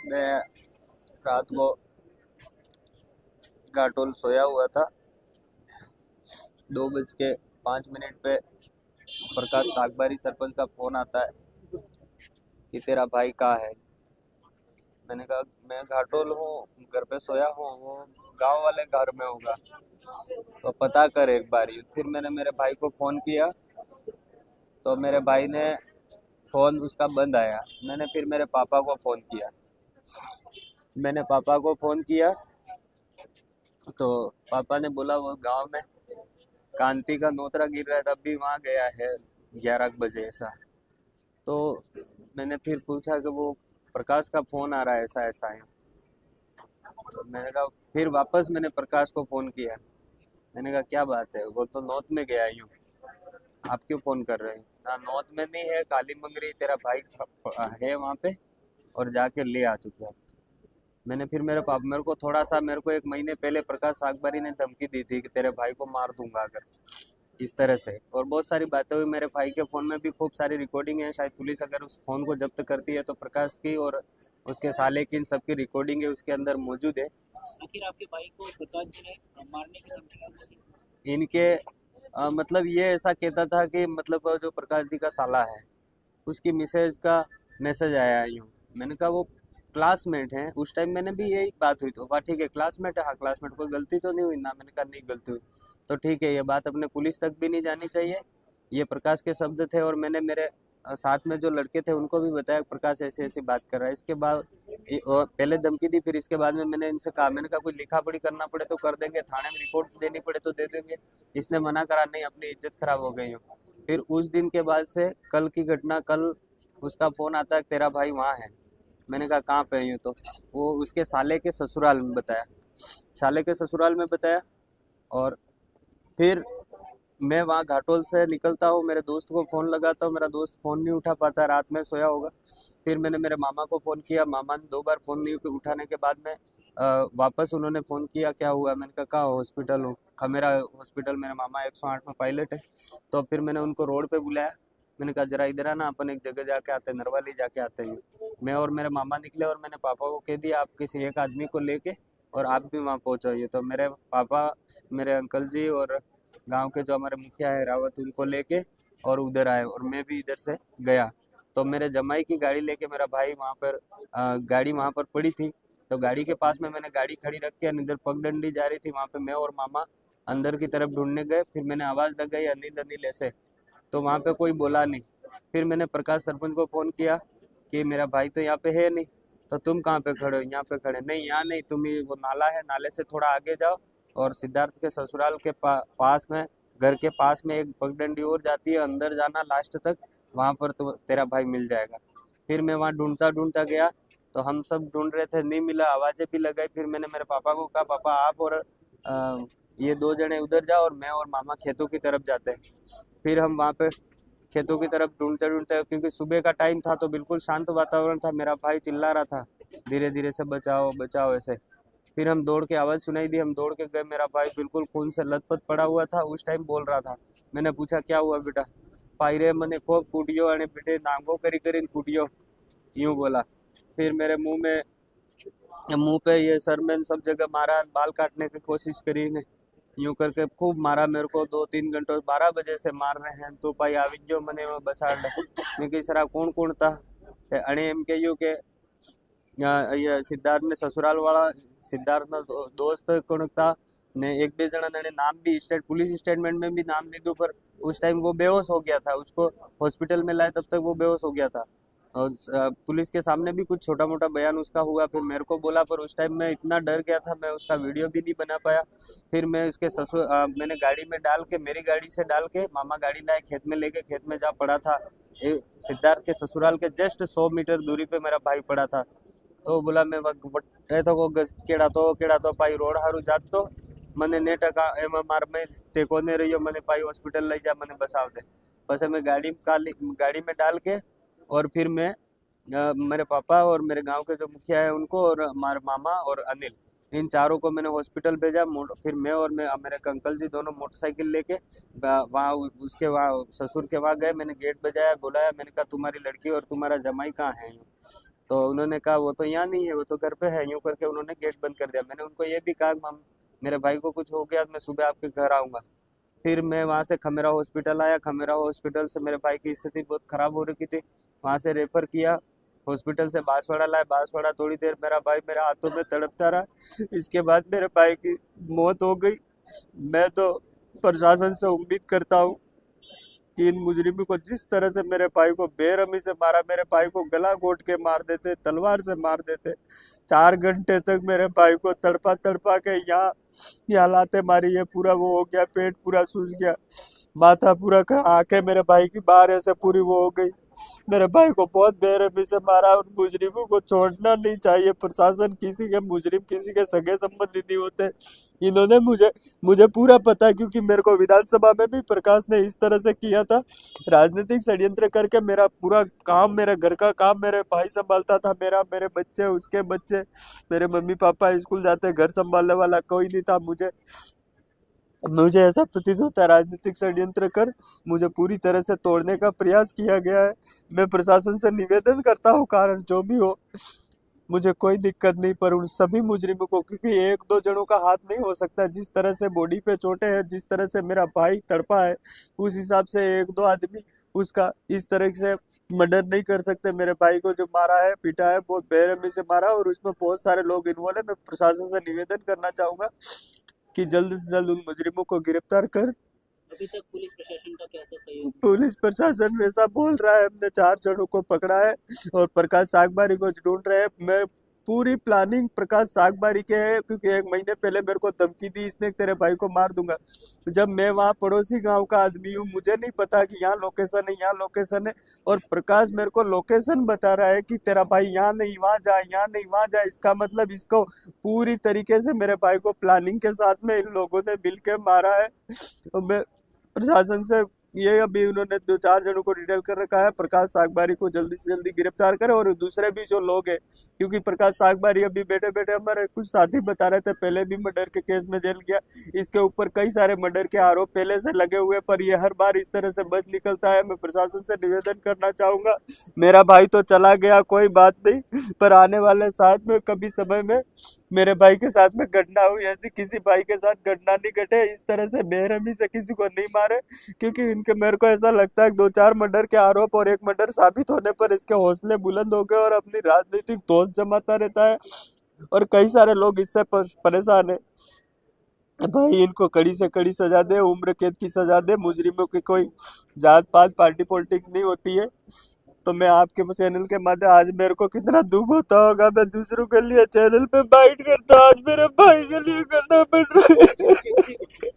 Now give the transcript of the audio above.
मैं रात को घाटोल सोया हुआ था। 2:05 पे प्रकाश सागबारी सरपंच का फोन आता है कि तेरा भाई कहाँ है। मैंने कहा मैं घाटोल हूँ, घर पे सोया हूँ, वो गांव वाले घर में होगा तो पता कर एक बार ही। फिर मैंने मेरे भाई को फ़ोन किया तो मेरे भाई ने फ़ोन उसका बंद आया। मैंने फिर मेरे पापा को फ़ोन किया। तो पापा ने बोला वो गांव में कांति का नोतरा गिर रहा है, तब भी वहाँ गया है 11 बजे ऐसा। तो मैंने फिर पूछा कि वो प्रकाश का फ़ोन आ रहा है ऐसा ऐसा है। तो मैंने कहा, फिर वापस मैंने प्रकाश को फ़ोन किया। मैंने कहा क्या बात है, वो तो नौत में गया यूँ, आप क्यों फ़ोन कर रहे हैं? ना नौत में नहीं है, काली मंगरी तेरा भाई है वहाँ पे और जाके ले आ चुका है। मैंने फिर मेरे को थोड़ा सा, मेरे को 1 महीने पहले प्रकाश सागबारी ने धमकी दी थी कि तेरे भाई को मार दूंगा अगर इस तरह से, और बहुत सारी बातें हुई। मेरे भाई के फ़ोन में भी खूब सारी रिकॉर्डिंग है। शायद पुलिस अगर उस फ़ोन को जब्त करती है तो प्रकाश की और उसके साले की इन सबकी रिकॉर्डिंग है उसके अंदर मौजूद है। आखिर आपके भाई को प्रकाश जी ने मारने की धमकी क्यों दी? इनके मतलब ये ऐसा कहता था कि मतलब वो जो प्रकाश जी का साला है उसकी मिसेज का मैसेज आया है यूँ। मैंने कहा वो क्लासमेट हैं, उस टाइम मैंने भी यही बात हुई तो वाह ठीक है क्लासमेट है, हाँ क्लासमेट, कोई गलती तो नहीं हुई ना। मैंने कहा नहीं गलती हुई तो ठीक है, ये बात अपने पुलिस तक भी नहीं जानी चाहिए। ये प्रकाश के शब्द थे और मैंने मेरे साथ में जो लड़के थे उनको भी बताया प्रकाश ऐसी ऐसी बात कर रहा है। इसके बाद और पहले धमकी दी, फिर इसके बाद में मैंने इनसे कहा, मैंने कहा कोई लिखा पढ़ी करना पड़े तो कर देंगे, थाने में रिपोर्ट देनी पड़े तो दे देंगे। इसने मना करा, नहीं अपनी इज्जत खराब हो गई हो। फिर उस दिन के बाद से कल की घटना, कल उसका फ़ोन आता है तेरा भाई वहाँ है। मैंने कहा कहाँ पे यूँ, तो वो उसके साले के ससुराल में बताया, साले के ससुराल में बताया। और फिर मैं वहाँ घाटोल से निकलता हूँ, मेरे दोस्त को फ़ोन लगाता हूँ, मेरा दोस्त फ़ोन नहीं उठा पाता, रात में सोया होगा। फिर मैंने मेरे मामा को फ़ोन किया, मामा ने 2 बार फ़ोन नहीं उठाने के बाद में वापस उन्होंने फ़ोन किया क्या हुआ। मैंने कहा कहाँ हॉस्पिटल हूँ, खमेरा हॉस्पिटल, मेरे मामा 108 में पायलट है। तो फिर मैंने उनको रोड पे बुलाया। मैंने कहा जरा इधर आना, अपन एक जगह जाके आते हैं, नरवाली जाके आते हैं। मैं और मेरे मामा निकले और मैंने पापा को कह दिया आप किसी एक आदमी को लेके और आप भी वहाँ पहुँचाइए। तो मेरे पापा, मेरे अंकल जी और गांव के जो हमारे मुखिया है रावत, उनको लेके और उधर आए और मैं भी इधर से गया। तो मेरे जमाई की गाड़ी लेके मेरा भाई वहाँ पर गाड़ी वहाँ पर पड़ी थी तो गाड़ी के पास में मैंने गाड़ी खड़ी रख के इधर पगडंडी जा रही थी, वहाँ पे मैं और मामा अंदर की तरफ ढूंढने गए। फिर मैंने आवाज़ लगाई अनिल अनिल ऐसे, तो वहाँ पे कोई बोला नहीं। फिर मैंने प्रकाश सरपंच को फ़ोन किया कि मेरा भाई तो यहाँ पे है नहीं, तो तुम कहाँ पे खड़े हो? यहाँ पे खड़े, नहीं यहाँ नहीं, तुम ही वो नाला है, नाले से थोड़ा आगे जाओ और सिद्धार्थ के ससुराल के पास में, घर के पास में एक पगडंडी और जाती है, अंदर जाना लास्ट तक, वहाँ पर तो तेरा भाई मिल जाएगा। फिर मैं वहाँ ढूंढता ढूंढता गया तो हम सब ढूंढ रहे थे, नहीं मिला, आवाज़ें भी लगाई। फिर मैंने मेरे पापा को कहा पापा आप और ये 2 जने उधर जाओ और मैं और मामा खेतों की तरफ जाते हैं। फिर हम वहाँ पे खेतों की तरफ ढूंढते ढूंढते, क्योंकि सुबह का टाइम था तो बिल्कुल शांत वातावरण था, मेरा भाई चिल्ला रहा था धीरे धीरे से बचाओ बचाओ ऐसे। फिर हम दौड़ के, आवाज़ सुनाई दी, हम दौड़ के गए, मेरा भाई बिल्कुल खून से लथपथ पड़ा हुआ था, उस टाइम बोल रहा था। मैंने पूछा क्या हुआ बेटा? पायरे मने खूब कूटियो अने बेटे नांगो करी करीन कूटियो, यूं बोला। फिर मेरे मुंह पे, ये सर में सब जगह मारा, बाल काटने की कोशिश करी ने, यूं करके खूब मारा मेरे को। 2-3 घंटे 12 बजे से मार रहे हैं तो भाई આવી ગયો મને એમાં બસાડ। મેં કીધું સર આ કોણ કોણ था તે અણે એમ કહ્યું કે ये सिद्धार्थ ने ससुराल वाला, सिद्धार्थ ना दोस्त कोण था ने एक बे जना ने नाम भी स्टेट पुलिस स्टेटमेंट में भी नाम दीधું पर उस टाइम वो बेहोश हो गया था, उसको हॉस्पिटल में लाए तब तक वो बेहोश हो गया था। और पुलिस के सामने भी कुछ छोटा मोटा बयान उसका हुआ, फिर मेरे को बोला, पर उस टाइम मैं इतना डर गया था मैं उसका वीडियो भी नहीं बना पाया। फिर मैं उसके मैंने गाड़ी में डाल के, मेरी गाड़ी से डाल के मामा गाड़ी लाए, खेत में लेके, खेत में जा पड़ा था। सिद्धार्थ के ससुराल के जस्ट 100 मीटर दूरी पे मेरा भाई पड़ा था। तो बोला मैं तो को केड़ा तो भाई रोड हारू जात तो મને ને ટકા એમાં માર મેં ટેકો ને રહ્યો, મને भाई हॉस्पिटल લઈ जा, મને बसाव दे। बस मैं गाड़ी में डाल के और फिर मैं मेरे पापा और मेरे गांव के जो मुखिया है उनको और हमारे मामा और अनिल, इन चारों को मैंने हॉस्पिटल भेजा। फिर मैं और मेरे अंकल जी दोनों मोटरसाइकिल लेके वहाँ उसके वहाँ ससुर के वहाँ गए। मैंने गेट बजाया, बुलाया, मैंने कहा तुम्हारी लड़की और तुम्हारा जमाई कहाँ है? तो उन्होंने कहा वो तो यहाँ नहीं है, वो तो घर पे है। यूं करके उन्होंने गेट बंद कर दिया। मैंने उनको ये भी कहा कि मम मेरे भाई को कुछ हो गया तो मैं सुबह आपके घर आऊँगा। फिर मैं वहाँ से खमेरा हॉस्पिटल आया। खमेरा हॉस्पिटल से मेरे भाई की स्थिति बहुत ख़राब हो रखी थी, वहाँ से रेफर किया। हॉस्पिटल से बांसवाड़ा लाए। बांसवाड़ा थोड़ी देर मेरा भाई मेरे हाथों में तड़पता रहा। इसके बाद मेरे भाई की मौत हो गई। मैं तो प्रशासन से उम्मीद करता हूँ कि इन मुजरिमों को जिस तरह से मेरे भाई को बेरहमी से मारा, मेरे भाई को गला घोट के मार देते, तलवार से मार देते। 4 घंटे तक मेरे भाई को तड़पा तड़पा के यहाँ लाते मारी। ये पूरा वो हो गया, पेट पूरा सूज गया, माथा पूरा आंखें मेरे भाई की बाहर ऐसे पूरी वो हो गई। मेरे भाई को बहुत बेरहमी से मारा। उन मुजरिमों को छोड़ना नहीं चाहिए। प्रशासन किसी के मुजरिम किसी के सगे संबंधी नहीं होते। इन्होंने मुझे मुझे पूरा पता है, क्योंकि मेरे को विधानसभा में भी प्रकाश ने इस तरह से किया था। राजनीतिक षड्यंत्र करके मेरा पूरा काम, मेरे घर का काम मेरे भाई संभालता था। मेरे बच्चे, उसके बच्चे, मेरे मम्मी पापा स्कूल जाते, घर संभालने वाला कोई नहीं था। मुझे ऐसा प्रतीत होता है राजनीतिक षड्यंत्र कर मुझे पूरी तरह से तोड़ने का प्रयास किया गया है। मैं प्रशासन से निवेदन करता हूँ, कारण जो भी हो मुझे कोई दिक्कत नहीं, पर उन सभी मुजरिमों को, क्योंकि एक दो जनों का हाथ नहीं हो सकता। जिस तरह से बॉडी पे चोटें हैं, जिस तरह से मेरा भाई तड़पा है, उस हिसाब से एक दो आदमी उसका इस तरह से मर्डर नहीं कर सकते। मेरे भाई को जो मारा है, पीटा है, बहुत बेरहमी से मारा, और उसमें बहुत सारे लोग इन्वॉल्व है। मैं प्रशासन से निवेदन करना चाहूंगा कि जल्द से जल्द उन मुजरिमों को गिरफ्तार कर। अभी तक पुलिस प्रशासन का कैसा सहयोग? पुलिस प्रशासन वैसा बोल रहा है, हमने 4 जनों को पकड़ा है और प्रकाश सागबारी को ढूंढ रहे हैं। मैं पूरी प्लानिंग प्रकाश सागबारी के है, क्योंकि 1 महीने पहले मेरे को धमकी दी, इसने तेरे भाई को मार दूंगा। जब मैं वहाँ पड़ोसी गांव का आदमी हूँ, मुझे नहीं पता कि यहाँ लोकेशन है, यहाँ लोकेशन है, और प्रकाश मेरे को लोकेशन बता रहा है कि तेरा भाई यहाँ नहीं वहाँ जा, यहाँ नहीं वहाँ जा। इसका मतलब इसको पूरी तरीके से मेरे भाई को प्लानिंग के साथ में इन लोगों ने मिल के मारा है। तो मैं प्रशासन से ये, अभी उन्होंने 2-4 जनों को डिटेल कर रखा है, प्रकाश सागबारी को जल्दी से जल्दी गिरफ्तार करे। और दूसरे भी जो लोग हैं, क्योंकि प्रकाश सागबारी अभी बैठे बैठे हमारे कुछ साथी बता रहे थे, पहले भी मर्डर के केस में जेल गया। इसके ऊपर कई सारे मर्डर के आरोप पहले से लगे हुए, पर ये हर बार इस तरह से बच निकलता है। मैं प्रशासन से निवेदन करना चाहूंगा, मेरा भाई तो चला गया, कोई बात नहीं, पर आने वाले साथ में कभी समय में मेरे भाई के साथ में घटना हुई, ऐसी किसी भाई के साथ घटना नहीं घटे। इस तरह से बेरहमी से किसी को नहीं मारे, क्योंकि इनके, मेरे को ऐसा लगता है 2-4 मर्डर के आरोप और 1 मर्डर साबित होने पर इसके हौसले बुलंद हो गए और अपनी राजनीतिक दोस्त जमाता रहता है, और कई सारे लोग इससे परेशान है। भाई इनको कड़ी से कड़ी सजा दे, उम्र कैद की सजा दे। मुजरिमों की कोई जात पात पार्टी पॉलिटिक्स नहीं होती है। तो मैं आपके चैनल के माध्यम, आज मेरे को कितना दुख होता होगा, मैं दूसरों के लिए चैनल पे बाइट करता, आज मेरे भाई के लिए करना पड़ रहा है।